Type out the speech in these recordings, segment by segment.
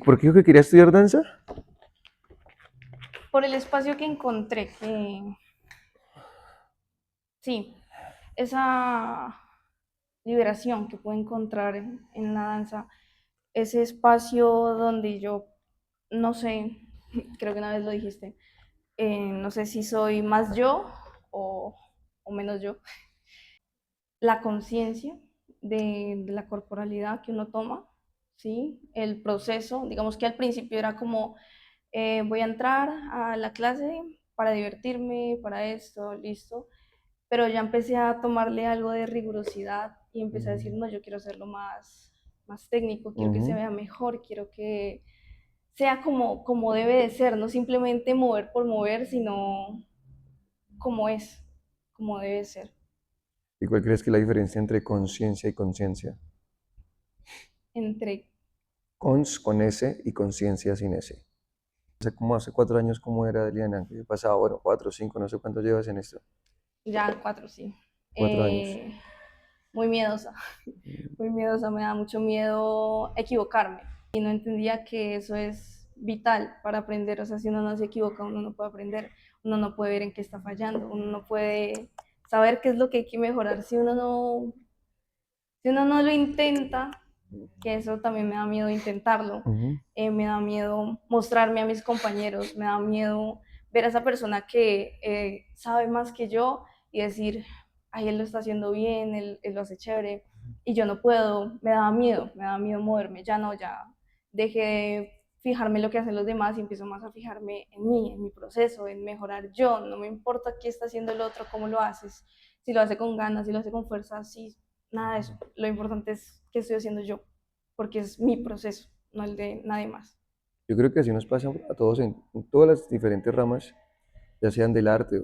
¿Por qué dijo que quería estudiar danza? Por el espacio que encontré, que sí, esa liberación que puedo encontrar en la danza, ese espacio donde yo, no sé, creo que una vez lo dijiste, no sé si soy más yo o, o menos yo, la conciencia de la corporalidad que uno toma, ¿sí? El proceso, digamos que al principio era como, voy a entrar a la clase para divertirme, para esto, listo, pero ya empecé a tomarle algo de rigurosidad y empecé a decir, Mm, no, yo quiero hacerlo más técnico, quiero que se ujú. vea mejor, quiero que sea como debe de ser, no simplemente mover por mover, sino como es, como debe ser. ¿Y cuál crees que es la diferencia entre conciencia y conciencia? Entre Cons con S y conciencia sin S. Hace 4 años, ¿cómo era, Eliana? ¿Qué pasaba? Bueno, 4 o 5, no sé cuánto llevas en esto. ya cuatro, sí. 4 años. Eh, muy miedosa, muy miedosa, me da mucho miedo equivocarme y no entendía que eso es vital para aprender, o sea, si uno no se equivoca, uno no puede aprender, uno no puede ver en qué está fallando, uno no puede saber qué es lo que hay que mejorar si uno no lo intenta, que eso también me da miedo intentarlo, Ujú. me da miedo mostrarme a mis compañeros, me da miedo ver a esa persona que sabe más que yo y decir, ay, él lo está haciendo bien, él lo hace chévere, y yo no puedo, me da miedo moverme, ya no, ya dejé de fijarme en lo que hacen los demás y empiezo más a fijarme en mí, en mi proceso, en mejorar yo, no me importa qué está haciendo el otro, cómo lo haces, si lo hace con ganas, si lo hace con fuerza, sí, nada de eso, lo importante es qué estoy haciendo yo, porque es mi proceso, no el de nadie más. Yo creo que así nos pasa a todos en todas las diferentes ramas, ya sean del arte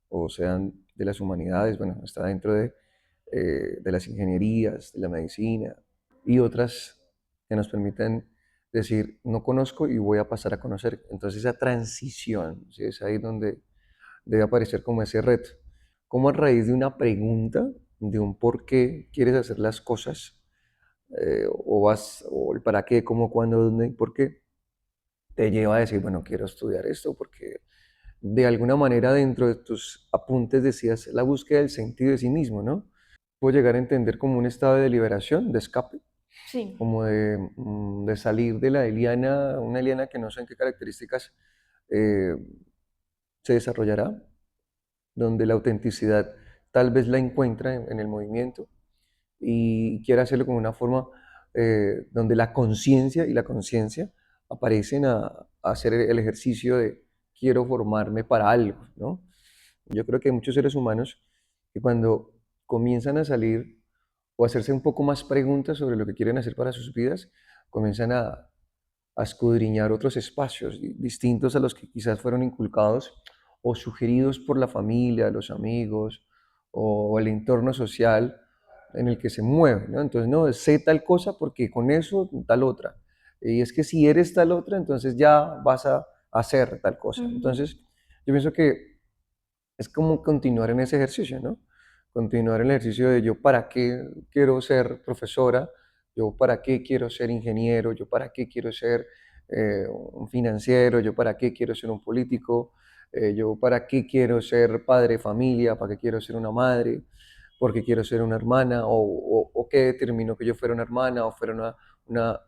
o sean de las humanidades, bueno, está dentro de las ingenierías, de la medicina y otras que nos permiten decir, no conozco y voy a pasar a conocer. Entonces esa transición, ¿sí? Es ahí donde debe aparecer como ese reto. Como a raíz de una pregunta, de un por qué quieres hacer las cosas, o el para qué, cómo, cuándo, dónde y por qué, te lleva a decir, bueno, quiero estudiar esto porque de alguna manera dentro de tus apuntes decías la búsqueda del sentido de sí mismo, ¿no? Puedo llegar a entender como un estado de liberación, de escape, Sí, como de salir de la Eliana, una Eliana que no sé en qué características eh, se desarrollará, donde la autenticidad tal vez la encuentra en el movimiento y quiere hacerlo como una forma donde la conciencia y la conciencia aparecen a hacer el ejercicio de quiero formarme para algo, ¿no? Yo creo que hay muchos seres humanos que cuando comienzan a salir o a hacerse un poco más preguntas sobre lo que quieren hacer para sus vidas, comienzan a escudriñar otros espacios distintos a los que quizás fueron inculcados o sugeridos por la familia, los amigos o el entorno social en el que se mueven, ¿no? Entonces, no, sé tal cosa porque con eso tal otra. Y es que si eres tal otra, entonces ya vas a hacer tal cosa. ujú, Entonces, yo pienso que es como continuar en ese ejercicio, ¿no? Continuar en el ejercicio de yo para qué quiero ser profesora, yo para qué quiero ser ingeniero, yo para qué quiero ser un financiero, yo para qué quiero ser un político, yo para qué quiero ser padre de familia, para qué quiero ser una madre, porque quiero ser una hermana, o qué determinó que yo fuera una hermana o fuera una,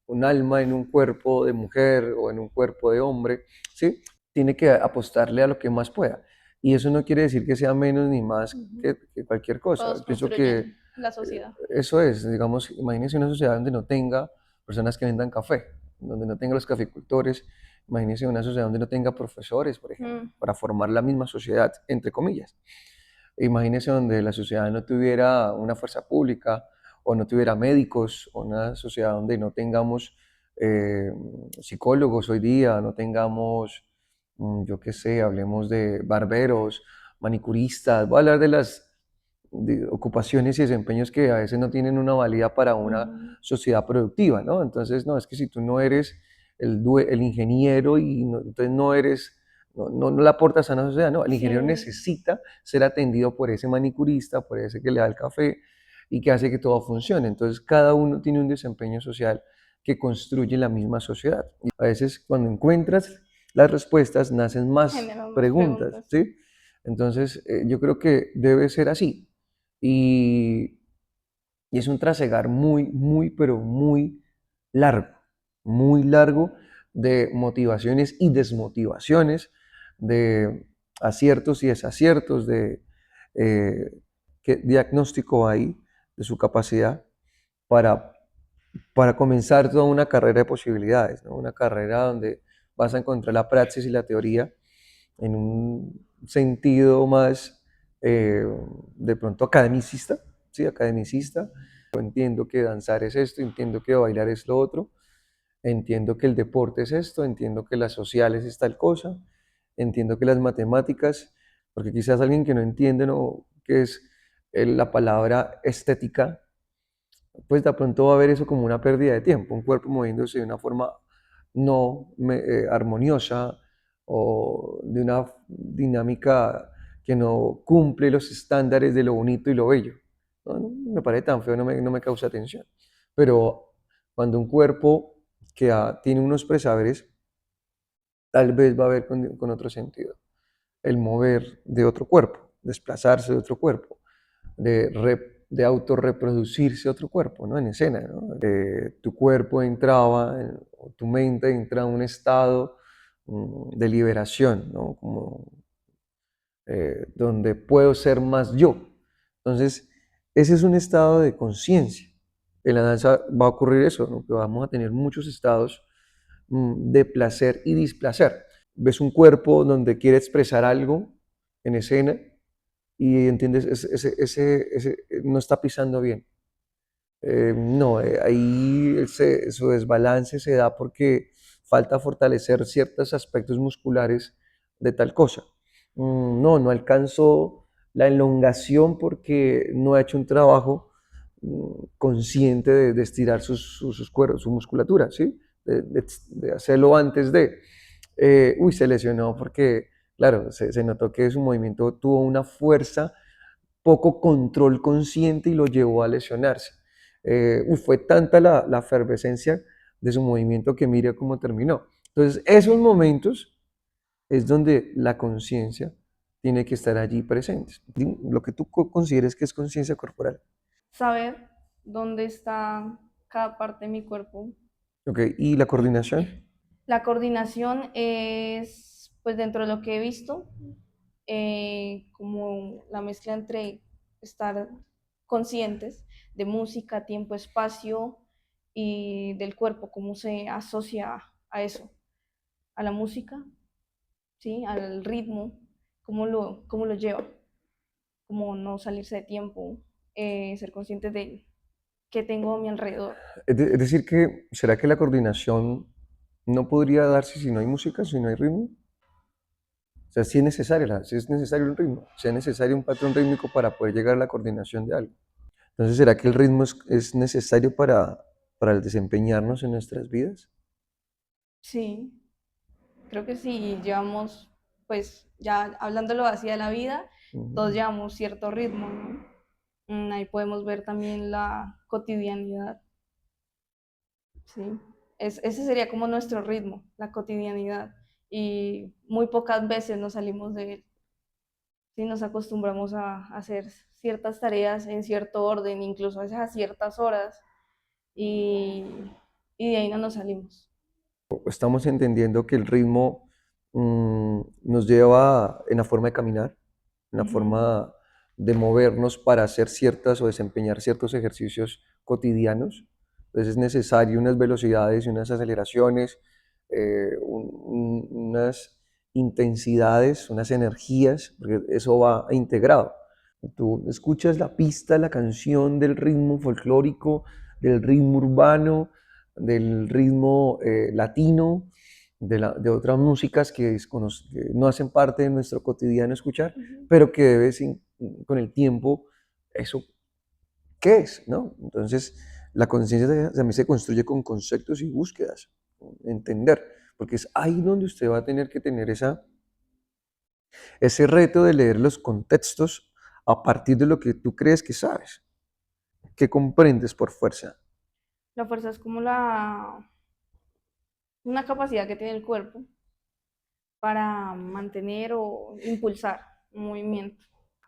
un alma en un cuerpo de mujer o en un cuerpo de hombre, ¿sí? Tiene que apostarle a lo que más pueda. Y eso no quiere decir que sea menos ni más ujú. que cualquier cosa. Todos Pienso que construyen la sociedad. eso es, digamos, imagínense una sociedad donde no tenga personas que vendan café, donde no tenga los caficultores, imagínense una sociedad donde no tenga profesores, por ejemplo, Mm, para formar la misma sociedad, entre comillas. Imagínense donde la sociedad no tuviera una fuerza pública o no tuviera médicos, o una sociedad donde no tengamos eh, psicólogos hoy día, no tengamos, yo qué sé, hablemos de barberos, manicuristas, voy a hablar de las ocupaciones y desempeños que a veces no tienen una valía para una ujú, sociedad productiva, ¿no? Entonces, no, es que si tú no eres el ingeniero y entonces no eres, no le aportas a una sociedad, no, el ingeniero sí, necesita ser atendido por ese manicurista, por ese que le da el café y que hace que todo funcione. Entonces, cada uno tiene un desempeño social que construyen la misma sociedad. Y a veces cuando encuentras las respuestas nacen más Generan más preguntas, preguntas. ¿sí? Entonces yo creo que debe ser así. Y, y es un trasegar muy, muy, pero muy largo de motivaciones y desmotivaciones, de aciertos y desaciertos, de qué diagnóstico hay de su capacidad para, para comenzar toda una carrera de posibilidades, ¿no? Una carrera donde vas a encontrar la praxis y la teoría en un sentido más de pronto academicista, ¿sí? Academicista. Yo entiendo que danzar es esto, entiendo que bailar es lo otro, entiendo que el deporte es esto, entiendo que las sociales es tal cosa, entiendo que las matemáticas, porque quizás alguien que no entiende ¿no? qué es la palabra estética, pues de pronto va a ver eso como una pérdida de tiempo, un cuerpo moviéndose de una forma no armoniosa o de una dinámica que no cumple los estándares de lo bonito y lo bello. No me parece tan feo, no me causa atención. Pero cuando un cuerpo que tiene unos presaberes, tal vez va a ver con otro sentido. El mover de otro cuerpo, desplazarse de otro cuerpo, de autorreproducirse otro cuerpo, ¿no? En escena, ¿no? Tu cuerpo entraba, o tu mente entra en un estado de liberación, ¿no? Como, donde puedo ser más yo. Entonces, ese es un estado de conciencia. En la danza va a ocurrir eso, ¿no? Que vamos a tener muchos estados de placer y displacer. Ves un cuerpo donde quiere expresar algo en escena y entiendes, no está pisando bien. No, ahí su desbalance se da porque falta fortalecer ciertos aspectos musculares de tal cosa. No alcanzó la elongación porque no ha hecho un trabajo consciente de estirar sus cuerpos, su musculatura, ¿sí? De hacerlo antes de. Se lesionó porque, claro, se notó que su movimiento tuvo una fuerza poco control consciente y lo llevó a lesionarse. Fue tanta la efervescencia de su movimiento que mire cómo terminó. Entonces, esos momentos es donde la conciencia tiene que estar allí presente. Lo que tú consideres que es conciencia corporal. Saber dónde está cada parte de mi cuerpo. Ok, ¿y la coordinación? La coordinación es, pues dentro de lo que he visto, como la mezcla entre estar conscientes de música, tiempo, espacio y del cuerpo, cómo se asocia a eso, a la música, ¿sí? Al ritmo, cómo lo lleva, cómo no salirse de tiempo, ser consciente de qué tengo a mi alrededor. Es decir, que ¿será que la coordinación no podría darse si no hay música, si no hay ritmo? O sea, si es necesario un ritmo, si es necesario un patrón rítmico para poder llegar a la coordinación de algo. Entonces, ¿será que el ritmo es necesario para el desempeñarnos en nuestras vidas? Sí, creo que sí, llevamos, pues ya hablándolo así de la vida, todos Ujú. llevamos cierto ritmo, ¿no? Ahí podemos ver también la cotidianidad, ¿sí? Ese sería como nuestro ritmo, la cotidianidad. Y muy pocas veces nos salimos de él, ¿sí? Nos acostumbramos a hacer ciertas tareas en cierto orden, incluso a veces a ciertas horas, y, y de ahí no nos salimos. Estamos entendiendo que el ritmo nos lleva en la forma de caminar, en la Ujú. forma de movernos para hacer ciertas o desempeñar ciertos ejercicios cotidianos. Entonces es necesario unas velocidades y unas aceleraciones, unas intensidades, unas energías, porque eso va integrado. Tú escuchas la pista, la canción del ritmo folclórico, del ritmo urbano, del ritmo latino, de otras músicas que no hacen parte de nuestro cotidiano escuchar, Ujú. pero que con el tiempo, eso, ¿qué es? ¿No? Entonces, la conciencia también se construye con conceptos y búsquedas, con entender, porque es ahí donde usted va a tener que tener ese reto de leer los contextos a partir de lo que tú crees que sabes, que comprendes por fuerza. La fuerza es como una capacidad que tiene el cuerpo para mantener o impulsar un movimiento.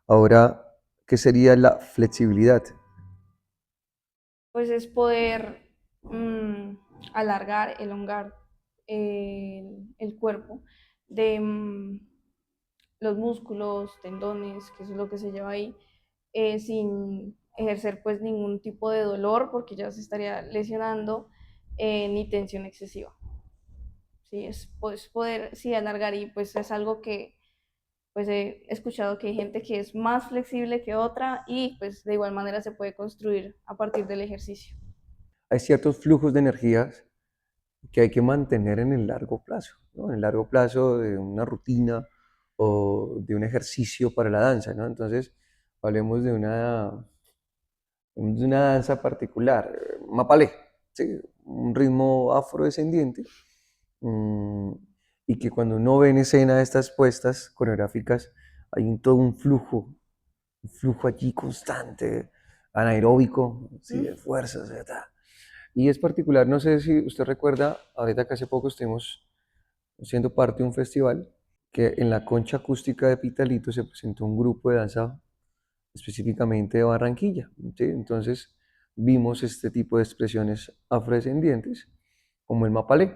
Ahora, ¿qué sería la flexibilidad? Pues es poder alargar, elongar el cuerpo de los músculos, tendones, que eso es lo que se lleva ahí, sin ejercer pues ningún tipo de dolor porque ya se estaría lesionando, ni tensión excesiva. Sí, es pues, poder sí, alargar y pues es algo que pues he escuchado que hay gente que es más flexible que otra y pues de igual manera se puede construir a partir del ejercicio. Hay ciertos flujos de energías que hay que mantener en el largo plazo, ¿no? En el largo plazo de una rutina o de un ejercicio para la danza, ¿no? Entonces, hablemos de una danza particular, mapalé, ¿sí? Un ritmo afrodescendiente, mm, y que cuando uno ve en escena estas puestas coreográficas, hay todo un flujo allí constante, anaeróbico, ¿sí? De ¿Mm? fuerzas, ¿verdad? Y es particular, no sé si usted recuerda, ahorita que hace poco estuvimos siendo parte de un festival, que en la concha acústica de Pitalito se presentó un grupo de danza específicamente de Barranquilla, ¿sí? Entonces vimos este tipo de expresiones afrodescendientes, como el mapalé.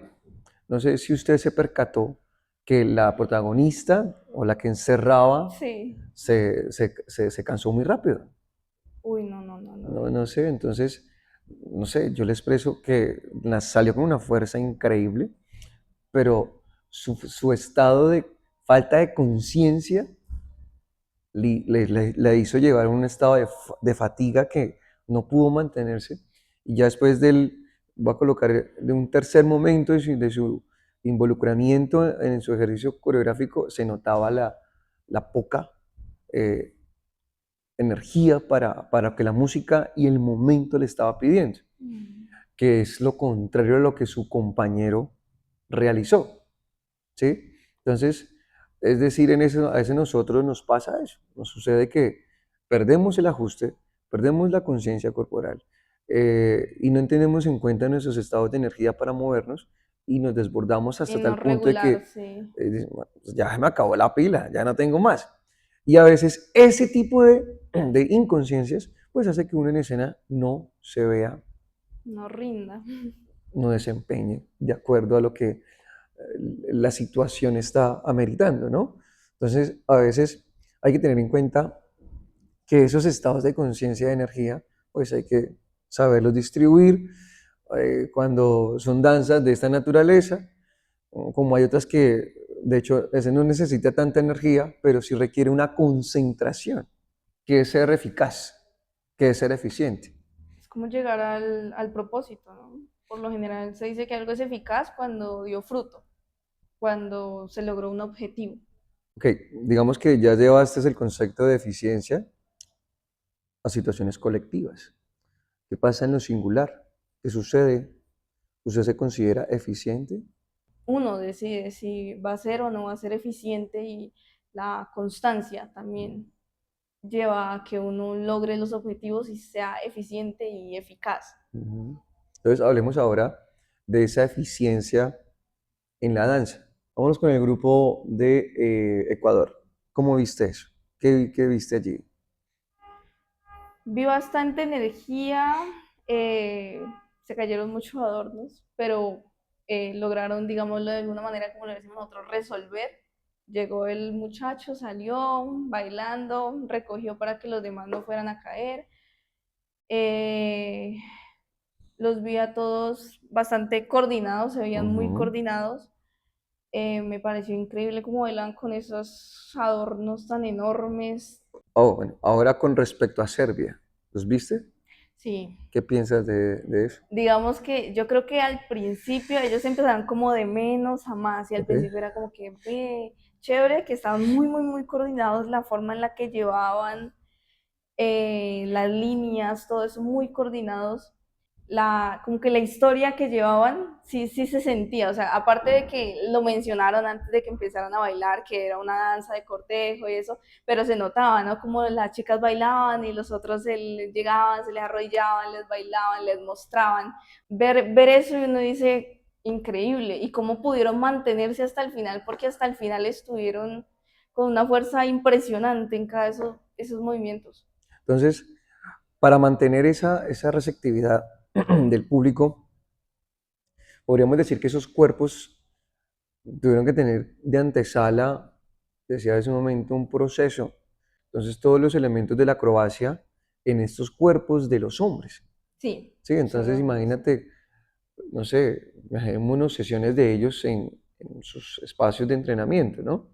No sé si usted se percató que la protagonista o la que encerraba Sí. se cansó muy rápido. Uy, no, no, no, no. No, no sé, entonces, no sé, yo le expreso que salió con una fuerza increíble, pero su estado de falta de conciencia le hizo llevar a un estado de fatiga que no pudo mantenerse. Y ya después voy a colocar de un tercer momento de su involucramiento en su ejercicio coreográfico, se notaba la poca eh, energía para que la música y el momento le estaba pidiendo, Mm. que es lo contrario a lo que su compañero realizó, ¿sí? Entonces, es decir, a veces nosotros nos pasa eso, nos sucede que perdemos el ajuste, perdemos la conciencia corporal, y no tenemos en cuenta nuestros estados de energía para movernos y nos desbordamos Y hasta no tal punto de que regularse. "Bueno, pues ya se me acabó la pila, ya no tengo más". Y a veces ese tipo de inconsciencias pues hace que uno en escena no se vea, No rinda. no desempeñe de acuerdo a lo que la situación está ameritando, ¿no? Entonces, a veces hay que tener en cuenta que esos estados de conciencia de energía, pues hay que saberlos distribuir. Cuando son danzas de esta naturaleza, como hay otras que, de hecho, ese no necesita tanta energía, pero sí requiere una concentración, que es ser eficaz, que es ser eficiente. Es como llegar al propósito, ¿no? Por lo general se dice que algo es eficaz cuando dio fruto, cuando se logró un objetivo. Ok, digamos que ya llevaste el concepto de eficiencia a situaciones colectivas. ¿Qué pasa en lo singular? ¿Qué sucede? ¿Usted se considera eficiente? Uno decide si va a ser o no va a ser eficiente y la constancia también lleva a que uno logre los objetivos y sea eficiente y eficaz. Ujú. Entonces, hablemos ahora de esa eficiencia en la danza. Vámonos con el grupo de Ecuador. ¿Cómo viste eso? ¿Qué viste allí? Vi bastante energía, eh, se cayeron muchos adornos, pero lograron, digámoslo de alguna manera, como lo decimos nosotros, resolver. Llegó el muchacho, salió bailando, recogió para que los demás no fueran a caer. Eh, los vi a todos bastante coordinados, se veían muy Ujú. coordinados. Me pareció increíble cómo bailan con esos adornos tan enormes. Oh, bueno, ahora con respecto a Serbia, ¿los viste? Sí, ¿Qué piensas de eso? digamos que yo creo que al principio ellos empezaron como de menos a más y al Ok. principio era como que ve, chévere, que estaban muy, muy, muy coordinados, la forma en la que llevaban las líneas, todo eso muy coordinados, como que la historia que llevaban, sí, sí se sentía, o sea, aparte de que lo mencionaron antes de que empezaran a bailar, que era una danza de cortejo y eso, pero se notaba, ¿no? Como las chicas bailaban y los otros llegaban, se les arrodillaban, les bailaban, les mostraban. Ver eso y uno dice, increíble, y cómo pudieron mantenerse hasta el final, porque hasta el final estuvieron con una fuerza impresionante en cada esos movimientos. Entonces, para mantener esa receptividad del público, podríamos decir que esos cuerpos tuvieron que tener de antesala, decía hace un momento, un proceso. Entonces, todos los elementos de la acrobacia en estos cuerpos de los hombres. Sí, Sí, entonces solo eso. imagínate, no sé, imaginémonos sesiones de ellos en sus espacios de entrenamiento, ¿no?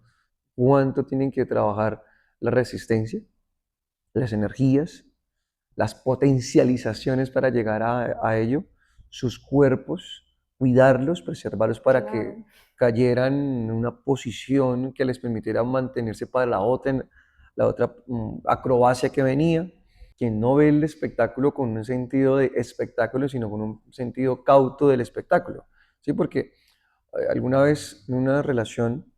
Cuánto tienen que trabajar la resistencia, las energías, las potencializaciones para llegar a ello, sus cuerpos, cuidarlos, preservarlos para que Claro. cayeran en una posición que les permitiera mantenerse para la otra acrobacia que venía. Quien no ve el espectáculo con un sentido de espectáculo, sino con un sentido cauto del espectáculo. ¿Sí? Porque alguna vez en una relación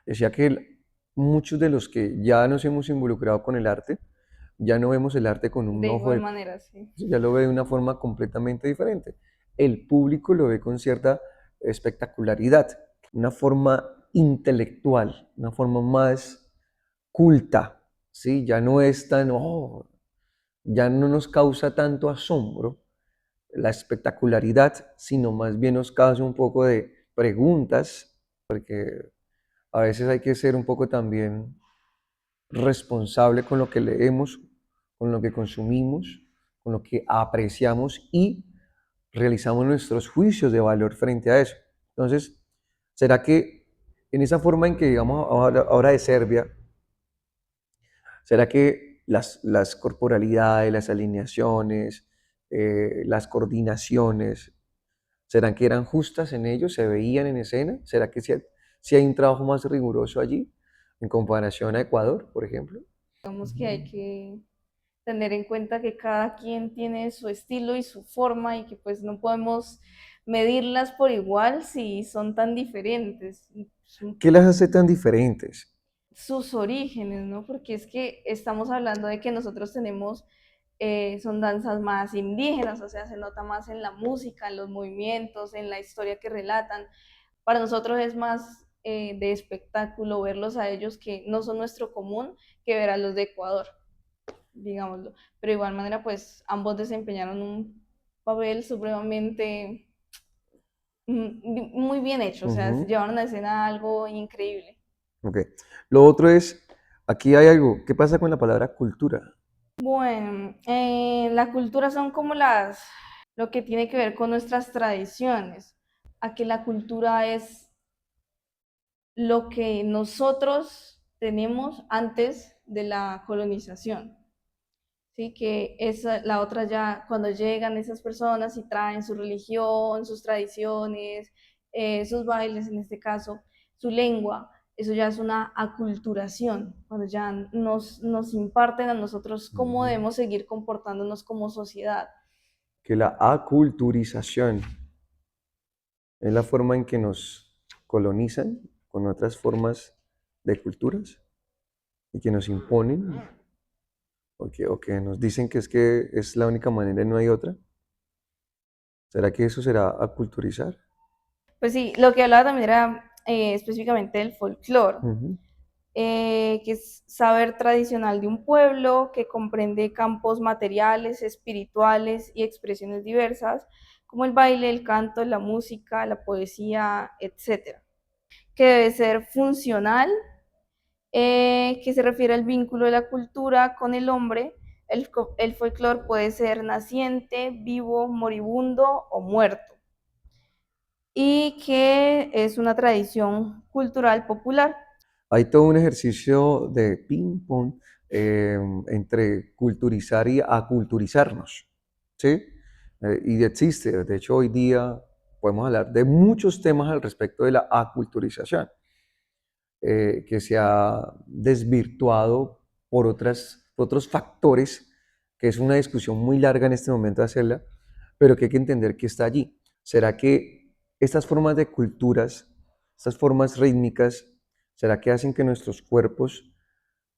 decía que muchos de los que ya nos hemos involucrado con el arte, ya no vemos el arte con un De ojo igual de, manera, sí. ya lo ve de una forma completamente diferente. El público lo ve con cierta espectacularidad, una forma intelectual, una forma más culta, ¿sí? Ya no es tan, oh, ya no nos causa tanto asombro la espectacularidad, sino más bien nos causa un poco de preguntas, porque a veces hay que ser un poco también responsable con lo que leemos, con lo que consumimos, con lo que apreciamos y realizamos nuestros juicios de valor frente a eso. Entonces, ¿será que en esa forma en que, digamos, ahora de Serbia, será que las corporalidades, las alineaciones, las coordinaciones, serán que eran justas en ellos, se veían en escena? ¿Será que si hay un trabajo más riguroso allí en comparación a Ecuador, por ejemplo? Digamos que hay que tener en cuenta que cada quien tiene su estilo y su forma y que pues no podemos medirlas por igual si son tan diferentes. ¿Qué las hace tan diferentes? Sus orígenes, ¿no? Porque es que estamos hablando de que nosotros tenemos, son danzas más indígenas, o sea, se nota más en la música, en los movimientos, en la historia que relatan. Para nosotros es más de espectáculo verlos a ellos que no son nuestro común que ver a los de Ecuador, digámoslo. Pero de igual manera, pues ambos desempeñaron un papel supremamente muy bien hecho, o sea, Ujú, llevaron a escena algo increíble. ok. Lo otro es, aquí hay algo, ¿qué pasa con la palabra cultura? Bueno, la cultura son como lo que tiene que ver con nuestras tradiciones. A que la cultura es lo que nosotros tenemos antes de la colonización. Sí, que esa, la otra ya, cuando llegan esas personas y traen su religión, sus tradiciones, sus bailes en este caso, su lengua, eso ya es una aculturación, cuando ya nos imparten a nosotros cómo Ujú. debemos seguir comportándonos como sociedad. Que la aculturización es la forma en que nos colonizan con otras formas de culturas y que nos imponen o que nos dicen que es la única manera y no hay otra. ¿Será que eso será aculturizar? Pues sí, lo que hablaba también era específicamente del folclore, Ujú, que es saber tradicional de un pueblo, que comprende campos materiales, espirituales y expresiones diversas, como el baile, el canto, la música, la poesía, etcétera. Que debe ser funcional, que se refiere al vínculo de la cultura con el hombre. El folclore puede ser naciente, vivo, moribundo o muerto. Y que es una tradición cultural popular. hay todo un ejercicio de ping-pong entre culturizar y aculturizarnos, ¿sí? Y existe, de hecho hoy día podemos hablar de muchos temas al respecto de la aculturización, que se ha desvirtuado por otros factores que es una discusión muy larga en este momento hacerla, pero que hay que entender que está allí. ¿Será que estas formas de culturas, estas formas rítmicas, será que hacen que nuestros cuerpos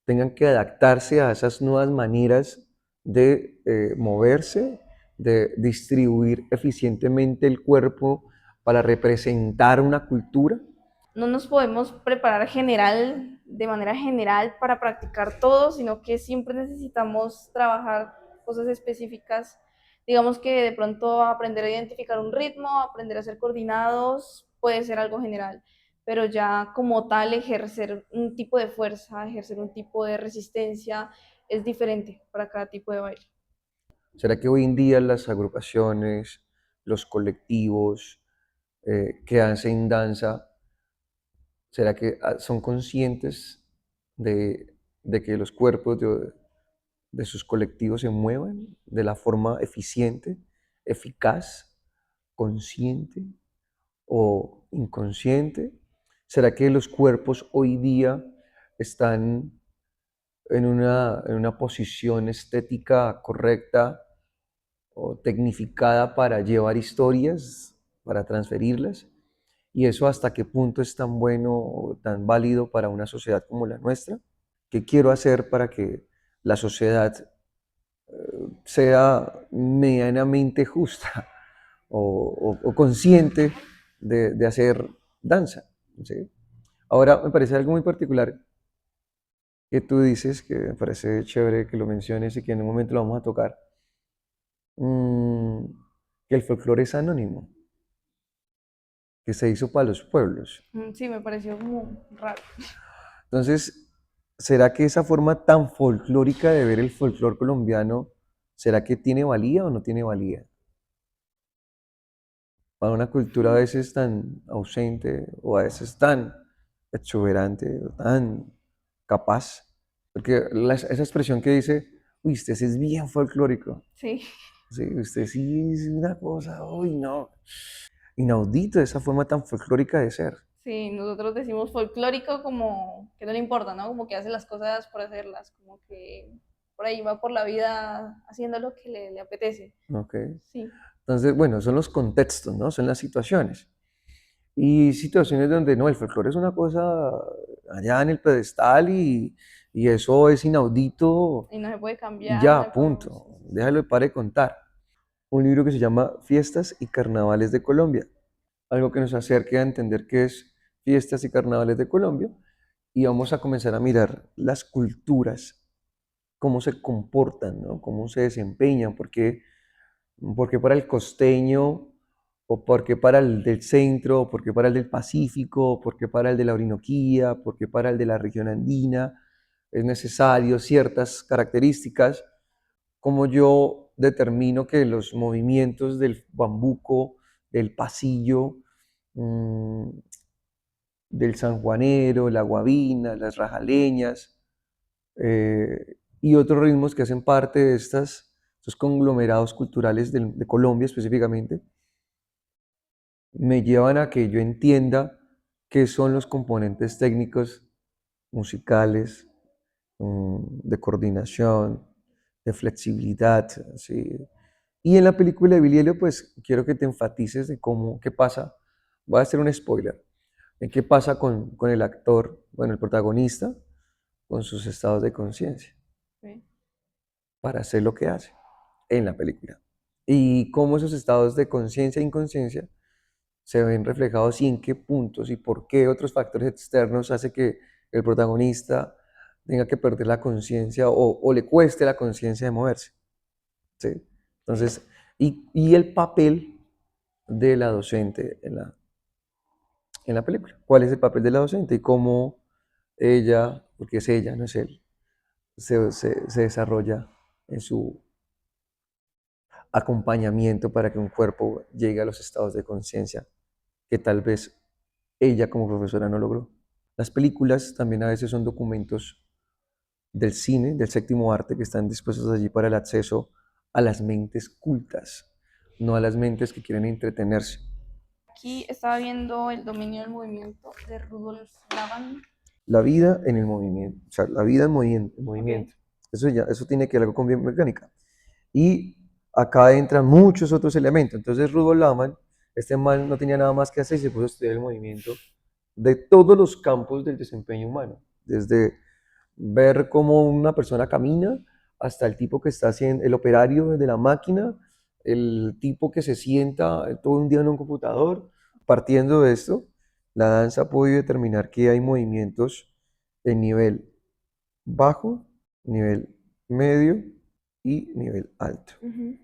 tengan que adaptarse a esas nuevas maneras de moverse, de distribuir eficientemente el cuerpo para representar una cultura? No nos podemos preparar de manera general para practicar todo, sino que siempre necesitamos trabajar cosas específicas. Digamos que de pronto aprender a identificar un ritmo, aprender a ser coordinados, puede ser algo general, pero ya como tal ejercer un tipo de fuerza, ejercer un tipo de resistencia es diferente para cada tipo de baile. ¿Será que hoy en día las agrupaciones, los colectivos que hacen danza, será que son conscientes de que los cuerpos de sus colectivos se muevan de la forma eficiente, eficaz, consciente o inconsciente? ¿Será que los cuerpos hoy día están en una posición estética correcta o tecnificada para llevar historias, para transferirlas? ¿Y eso hasta qué punto es tan bueno o tan válido para una sociedad como la nuestra? ¿Qué quiero hacer para que la sociedad sea medianamente justa o consciente de hacer danza? ¿Sí? Ahora, me parece algo muy particular que tú dices, que me parece chévere que lo menciones y que en un momento lo vamos a tocar, mm, que el folclore es anónimo, que se hizo para los pueblos. Sí, me pareció muy raro. Entonces, ¿será que esa forma tan folclórica de ver el folclore colombiano, será que tiene valía o no tiene valía? Para una cultura a veces tan ausente o a veces tan exuberante o tan capaz. Porque esa expresión que dice, uy, usted sí es bien folclórico. Sí. Sí, usted sí es una cosa, uy, no. Inaudito esa forma tan folclórica de ser. Sí, nosotros decimos folclórico como que no le importa, ¿no? Como que hace las cosas por hacerlas, como que por ahí va por la vida haciendo lo que le apetece. ¿Ok? Sí, Entonces, bueno, son los contextos, ¿no? Son las situaciones. Y situaciones donde no, el folclore es una cosa allá en el pedestal y eso es inaudito y no se puede y cambiar, no ya, le podemos... Sí, punto. sí, sí. Déjalo de pare de contar. Un libro que se llama Fiestas y Carnavales de Colombia, algo que nos acerque a entender qué es Fiestas y Carnavales de Colombia y vamos a comenzar a mirar las culturas, cómo se comportan, ¿no? Cómo se desempeñan, porque para el costeño, o porque para el del centro, o porque para el del Pacífico, o porque para el de la Orinoquía, porque para el de la región andina, es necesario ciertas características, como yo determino que los movimientos del bambuco, del pasillo, mm, del sanjuanero, la guabina, las rajaleñas, y otros ritmos que hacen parte de estos conglomerados culturales de Colombia específicamente, me llevan a que yo entienda qué son los componentes técnicos, musicales, de coordinación, de flexibilidad, ¿sí? Y en la película de Billy Elliot, pues quiero que te enfatices de cómo, qué pasa, voy a hacer un spoiler, de qué pasa con el actor, bueno, el protagonista, con sus estados de conciencia, Sí. para hacer lo que hace en la película. Y cómo esos estados de conciencia e inconsciencia se ven reflejados y en qué puntos y por qué otros factores externos hace que el protagonista tenga que perder la conciencia o le cueste la conciencia de moverse. ¿Sí? Sí. Entonces, y el papel de la docente en la película. ¿Cuál es el papel de la docente y cómo ella, porque es ella, no es él, se desarrolla en su acompañamiento para que un cuerpo llegue a los estados de conciencia que tal vez ella como profesora no logró? Las películas también a veces son documentos del cine, del séptimo arte, que están dispuestos allí para el acceso a las mentes cultas, no a las mentes que quieren entretenerse. Aquí estaba viendo El dominio del movimiento de Rudolf Laban. La vida en el movimiento, o sea, la vida en Ok. movimiento. Eso, ya, eso tiene que ver algo con biomecánica. Y acá entran muchos otros elementos. Entonces Rudolf Laumann, este man no tenía nada más que hacer y se puso a estudiar el movimiento de todos los campos del desempeño humano, desde ver cómo una persona camina hasta el tipo que está haciendo, el operario de la máquina, el tipo que se sienta todo un día en un computador. Partiendo de esto, la danza ha podido determinar que hay movimientos en nivel bajo, nivel medio y nivel alto. Ujú.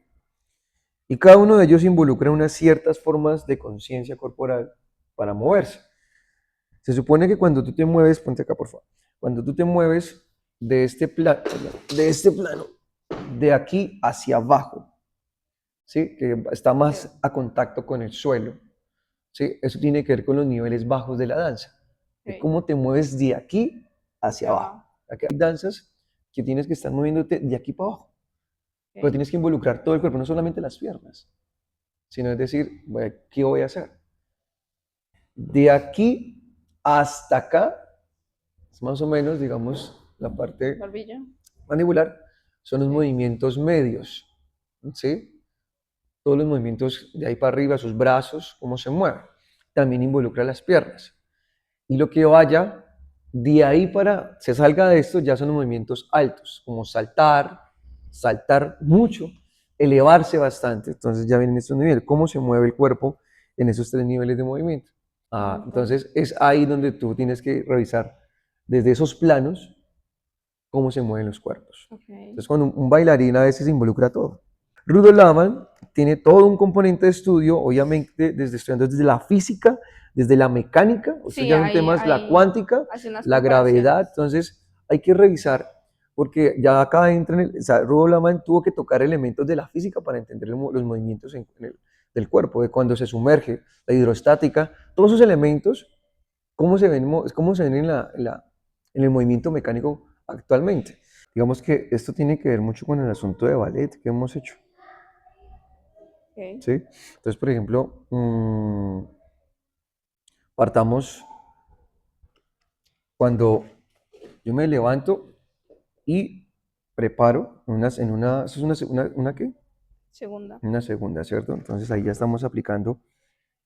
Y cada uno de ellos involucra unas ciertas formas de conciencia corporal para moverse. Se supone que cuando tú te mueves, ponte acá por favor, cuando tú te mueves de este plano, de aquí hacia abajo, ¿sí? Que está más a contacto con el suelo, ¿sí? Eso tiene que ver con los niveles bajos de la danza, de Ok. cómo te mueves de aquí hacia Hacia abajo. abajo. Aquí hay danzas que tienes que estar moviéndote de aquí para abajo, pero Ok. tienes que involucrar todo el cuerpo, no solamente las piernas, sino es decir, ¿qué voy a hacer? De aquí hasta acá, es más o menos, digamos, la parte Barbilla. mandibular, son los Ok. movimientos medios, ¿sí? Todos los movimientos de ahí para arriba, sus brazos, cómo se mueven. También involucra las piernas. Y lo que vaya de ahí para, se salga de esto, ya son los movimientos altos, como saltar, saltar mucho, elevarse bastante. Entonces ya vienen estos niveles, cómo se mueve el cuerpo en esos tres niveles de movimiento. Un montón. Entonces es ahí donde tú tienes que revisar desde esos planos cómo se mueven los cuerpos. Ok. Entonces cuando un bailarín a veces involucra todo. Rudolf Laman tiene todo un componente de estudio, obviamente desde estudiando desde la física, desde la mecánica, o sea, Sí, ya son temas, la cuántica, hace unas la gravedad, comparaciones. entonces hay que revisar, porque ya acá entra, o sea, Rudolf Laman tuvo que tocar elementos de la física para entender los movimientos del cuerpo, de cuando se sumerge, la hidrostática, todos esos elementos, cómo se ven en el movimiento mecánico actualmente. Digamos que esto tiene que ver mucho con el asunto de ballet que hemos hecho. Ok. ¿Sí? Entonces, por ejemplo, partamos cuando yo me levanto y preparo ¿eso es una qué? Segunda. Una segunda, ¿cierto? Entonces ahí ya estamos aplicando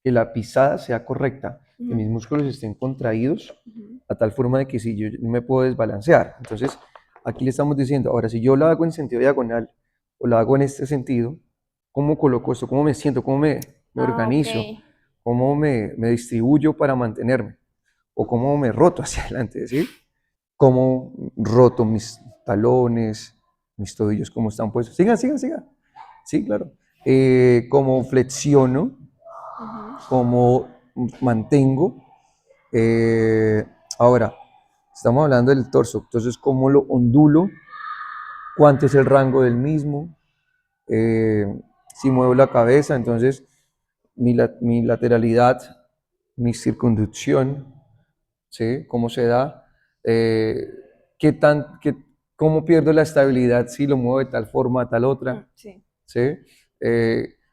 que la pisada sea correcta, que Ujú. mis músculos estén contraídos Ujú. a tal forma de que si yo no me puedo desbalancear. Entonces, aquí le estamos diciendo, ahora si yo la hago en sentido diagonal o la hago en este sentido, ¿cómo coloco esto? ¿Cómo me siento? ¿Cómo me Ah, ok. organizo? ¿Cómo me distribuyo para mantenerme? ¿O cómo me roto hacia adelante? ¿Sí? ¿Cómo roto mis talones, mis tobillos, cómo están puestos? Sigan, sigan, sigan. Sí, claro. ¿Cómo flexiono? Ujú. ¿Cómo mantengo? Eh, Ahora, estamos hablando del torso, entonces cómo lo ondulo, cuánto es el rango del mismo, eh, si muevo la cabeza, entonces mi lateralidad, mi circunducción, ¿sí? ¿Cómo se da? Eh, ¿qué tan, qué, ¿Cómo pierdo la estabilidad si lo muevo de tal forma a tal otra? Sí. ¿Sí?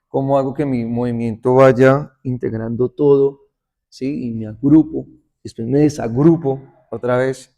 ¿Cómo hago que mi movimiento vaya integrando todo? ¿Sí? Y me agrupo, después me desagrupo otra vez.